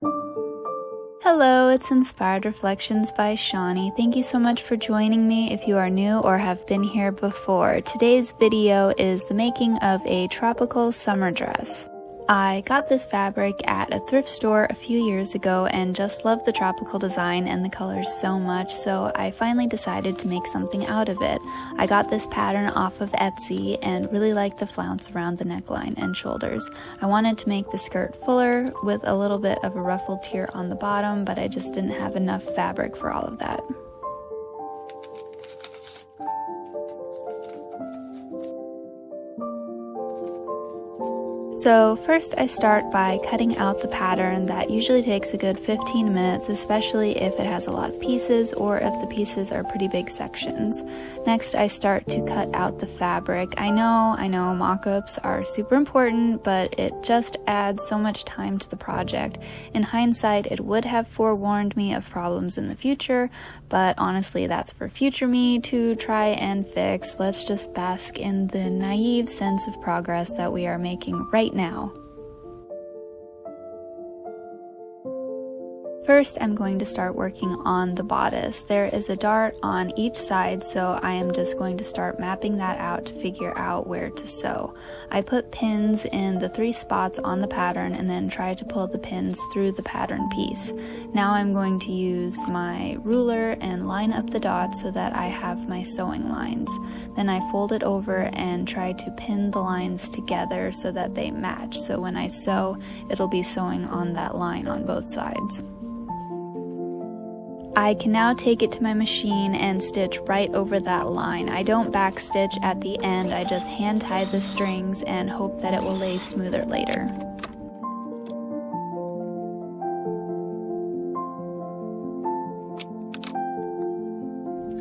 Hello, it's Inspired Reflections by Shawnee. Thank you so much for joining me if you are new or have been here before. Today's video is the making of a tropical summer dress. I got this fabric at a thrift store a few years ago and just loved the tropical design and the colors so much, so I finally decided to make something out of it. I got this pattern off of Etsy and really liked the flounce around the neckline and shoulders. I wanted to make the skirt fuller with a little bit of a ruffled tier on the bottom, but I just didn't have enough fabric for all of that. So first I start by cutting out the pattern. That usually takes a good 15 minutes, especially if it has a lot of pieces or if the pieces are pretty big sections. Next I start to cut out the fabric. I know mock-ups are super important, but it just adds so much time to the project. In hindsight, it would have forewarned me of problems in the future, but honestly that's for future me to try and fix. Let's just bask in the naive sense of progress that we are making right now. First, I'm going to start working on the bodice. There is a dart on each side, so I am just going to start mapping that out to figure out where to sew. I put pins in the 3 spots on the pattern and then try to pull the pins through the pattern piece. Now I'm going to use my ruler and line up the dots so that I have my sewing lines. Then I fold it over and try to pin the lines together so that they match. So when I sew, it'll be sewing on that line on both sides. I can now take it to my machine and stitch right over that line. I don't back stitch at the end, I just hand tie the strings and hope that it will lay smoother later.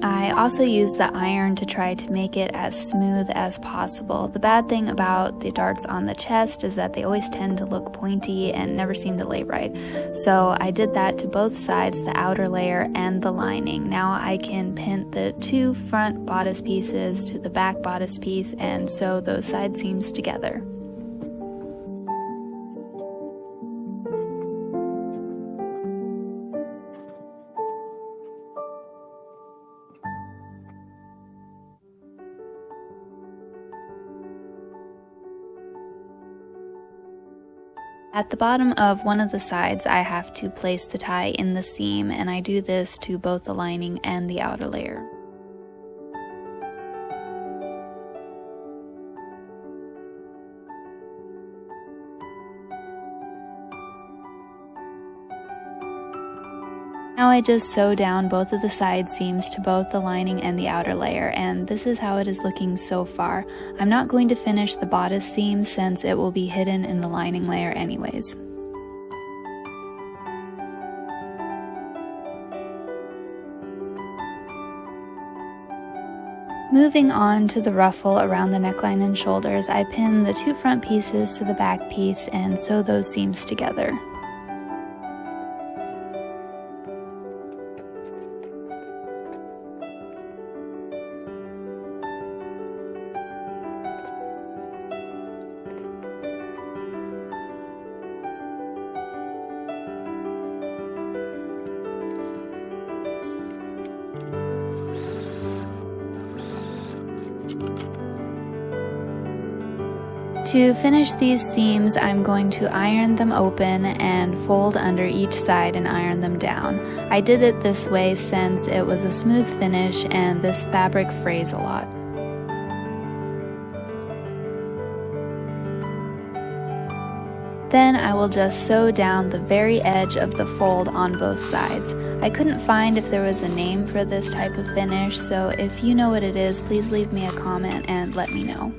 I also use the iron to try to make it as smooth as possible. The bad thing about the darts on the chest is that they always tend to look pointy and never seem to lay right. So I did that to both sides, the outer layer and the lining. Now I can pin the 2 front bodice pieces to the back bodice piece and sew those side seams together. At the bottom of one of the sides, I have to place the tie in the seam, and I do this to both the lining and the outer layer. Now I just sew down both of the side seams to both the lining and the outer layer, and this is how it is looking so far. I'm not going to finish the bodice seam since it will be hidden in the lining layer anyways. Moving on to the ruffle around the neckline and shoulders, I pin the 2 front pieces to the back piece and sew those seams together. To finish these seams, I'm going to iron them open and fold under each side and iron them down. I did it this way since it was a smooth finish and this fabric frays a lot. Then I will just sew down the very edge of the fold on both sides. I couldn't find if there was a name for this type of finish, so if you know what it is, please leave me a comment and let me know.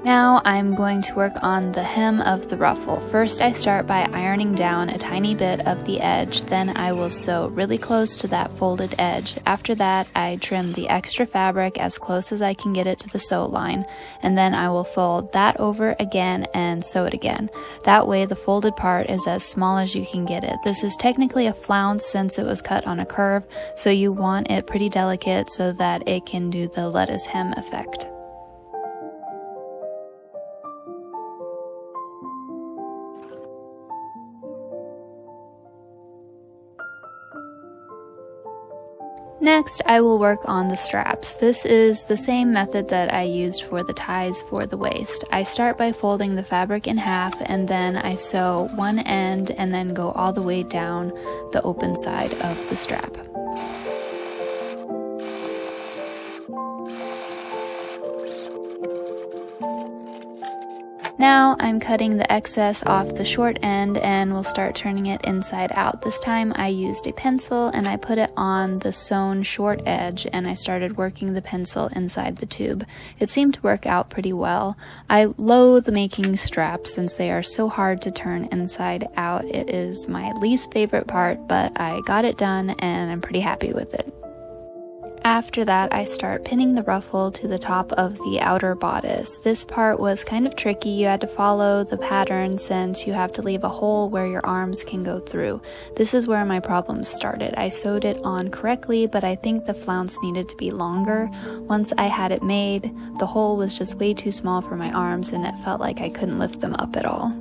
Now I'm going to work on the hem of the ruffle. First I start by ironing down a tiny bit of the edge, then I will sew really close to that folded edge. After that I trim the extra fabric as close as I can get it to the sew line, and then I will fold that over again and sew it again. That way the folded part is as small as you can get it. This is technically a flounce since it was cut on a curve, so you want it pretty delicate so that it can do the lettuce hem effect. Next, I will work on the straps. This is the same method that I used for the ties for the waist. I start by folding the fabric in half, and then I sew one end and then go all the way down the open side of the strap. Now I'm cutting the excess off the short end and we'll start turning it inside out. This time I used a pencil and I put it on the sewn short edge and I started working the pencil inside the tube. It seemed to work out pretty well. I loathe making straps since they are so hard to turn inside out. It is my least favorite part, but I got it done and I'm pretty happy with it. After that, I start pinning the ruffle to the top of the outer bodice. This part was kind of tricky. You had to follow the pattern since you have to leave a hole where your arms can go through. This is where my problems started. I sewed it on correctly, but I think the flounce needed to be longer. Once I had it made, the hole was just way too small for my arms and it felt like I couldn't lift them up at all.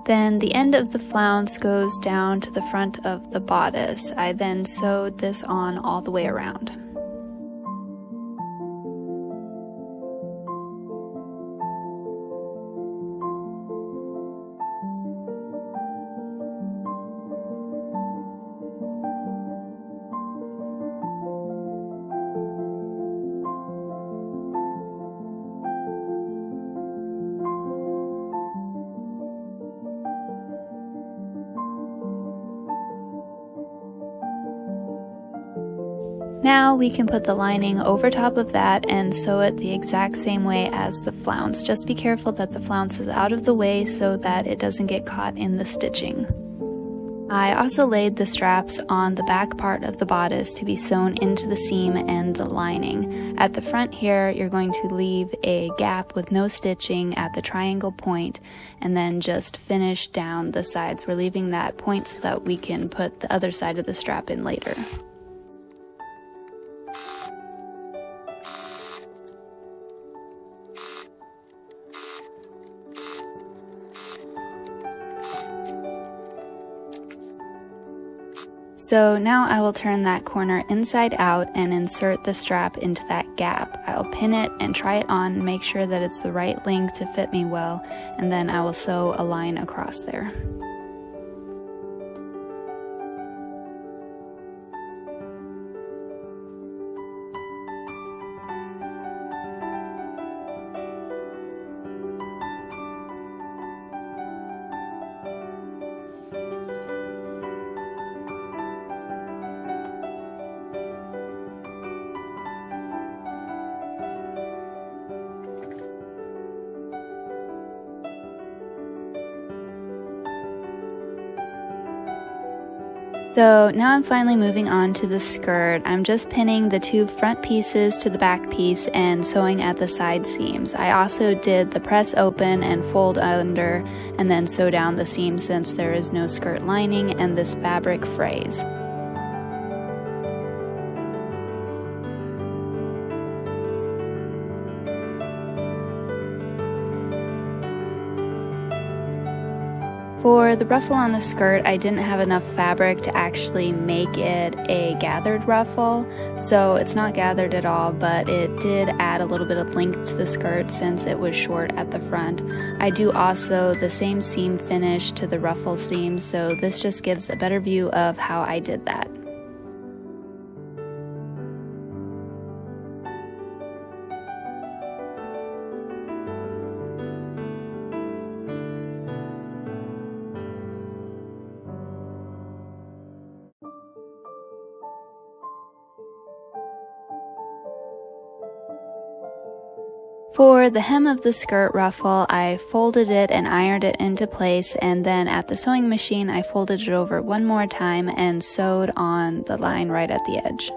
Then the end of the flounce goes down to the front of the bodice. I then sewed this on all the way around. Now we can put the lining over top of that and sew it the exact same way as the flounce. Just be careful that the flounce is out of the way so that it doesn't get caught in the stitching. I also laid the straps on the back part of the bodice to be sewn into the seam and the lining. At the front here, you're going to leave a gap with no stitching at the triangle point and then just finish down the sides. We're leaving that point so that we can put the other side of the strap in later. So now I will turn that corner inside out and insert the strap into that gap. I'll pin it and try it on and make sure that it's the right length to fit me well, and then I will sew a line across there. So now I'm finally moving on to the skirt. I'm just pinning the two front pieces to the back piece and sewing at the side seams. I also did the press open and fold under and then sew down the seam since there is no skirt lining and this fabric frays. For the ruffle on the skirt, I didn't have enough fabric to actually make it a gathered ruffle, so it's not gathered at all, but it did add a little bit of length to the skirt since it was short at the front. I do also the same seam finish to the ruffle seam, so this just gives a better view of how I did that. For the hem of the skirt ruffle, I folded it and ironed it into place, and then at the sewing machine I folded it over one more time and sewed on the line right at the edge.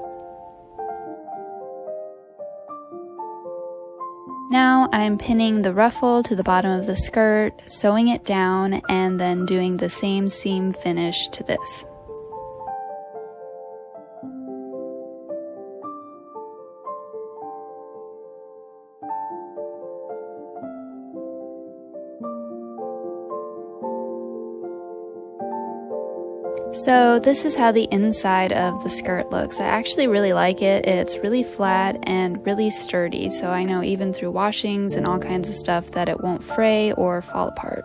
Now I'm pinning the ruffle to the bottom of the skirt, sewing it down, and then doing the same seam finish to this. So this is how the inside of the skirt looks. I actually really like it. It's really flat and really sturdy, so I know even through washings and all kinds of stuff that it won't fray or fall apart.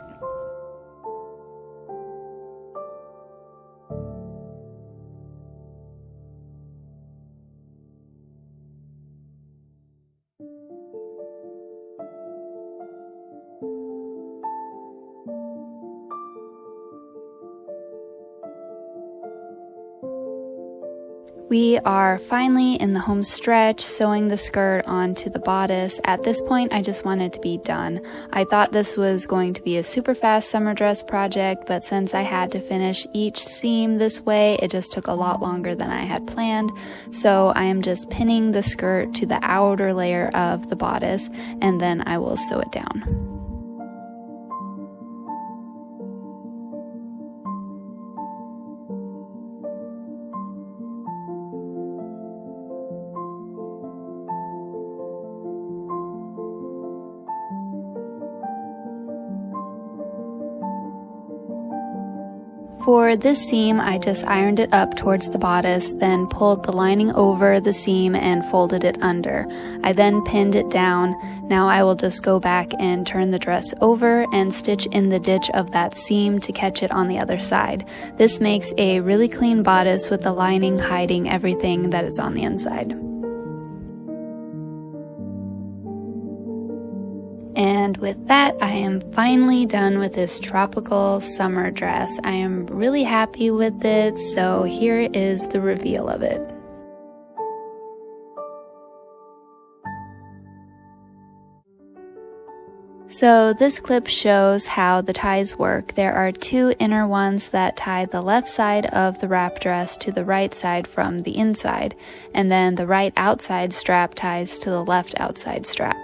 We are finally in the home stretch, sewing the skirt onto the bodice. At this point, I just wanted to be done. I thought this was going to be a super fast summer dress project, but since I had to finish each seam this way, it just took a lot longer than I had planned. So I am just pinning the skirt to the outer layer of the bodice, and then I will sew it down. For this seam, I just ironed it up towards the bodice, then pulled the lining over the seam and folded it under. I then pinned it down. Now I will just go back and turn the dress over and stitch in the ditch of that seam to catch it on the other side. This makes a really clean bodice with the lining hiding everything that is on the inside. And with that, I am finally done with this tropical summer dress. I am really happy with it, so here is the reveal of it. So this clip shows how the ties work. There are two inner ones that tie the left side of the wrap dress to the right side from the inside, and then the right outside strap ties to the left outside strap.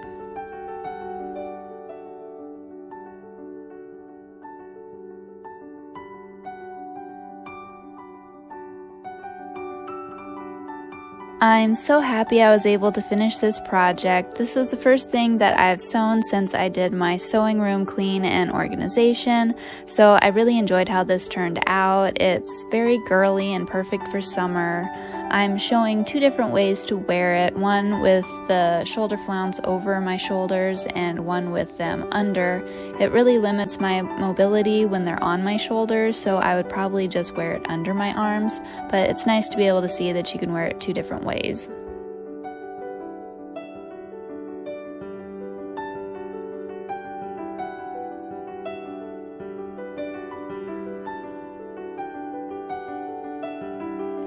I'm so happy I was able to finish this project. This was the first thing that I've sewn since I did my sewing room clean and organization, so I really enjoyed how this turned out. It's very girly and perfect for summer. I'm showing two different ways to wear it, one with the shoulder flounce over my shoulders and one with them under. It really limits my mobility when they're on my shoulders, so I would probably just wear it under my arms, but it's nice to be able to see that you can wear it two different ways.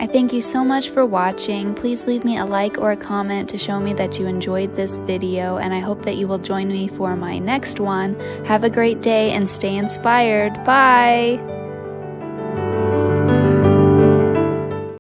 I thank you so much for watching. Please leave me a like or a comment to show me that you enjoyed this video, and I hope that you will join me for my next one. Have a great day and stay inspired. Bye!